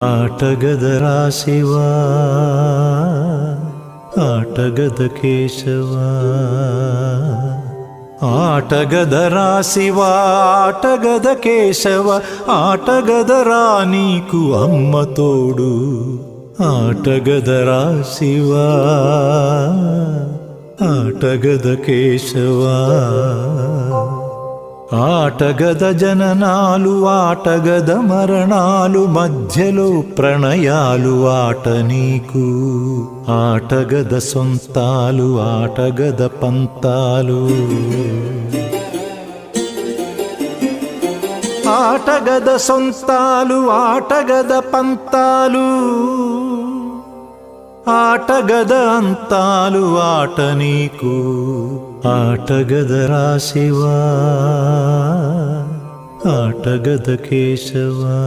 ఆటగదరా శివా, ఆటగద కేశవా. ఆటగదరా శివా, ఆటగద కేశవ, ఆటగదరా నీకు అమ్మ తోడు. ఆటగదరా శివా, ఆటగద కేశవా. ఆటగద జననాలు, ఆటగద మరణాలు, మధ్యలో ప్రణయాలు ఆట నీకు. ఆటగద సొంతాలు, ఆటగద పంతాలు. ఆటగద సొంతాలు, ఆటగద పంతాలు, ఆటగద అంతాలు ఆట నీకు. ఆటగదరా శివా, ఆటగద కేశవా.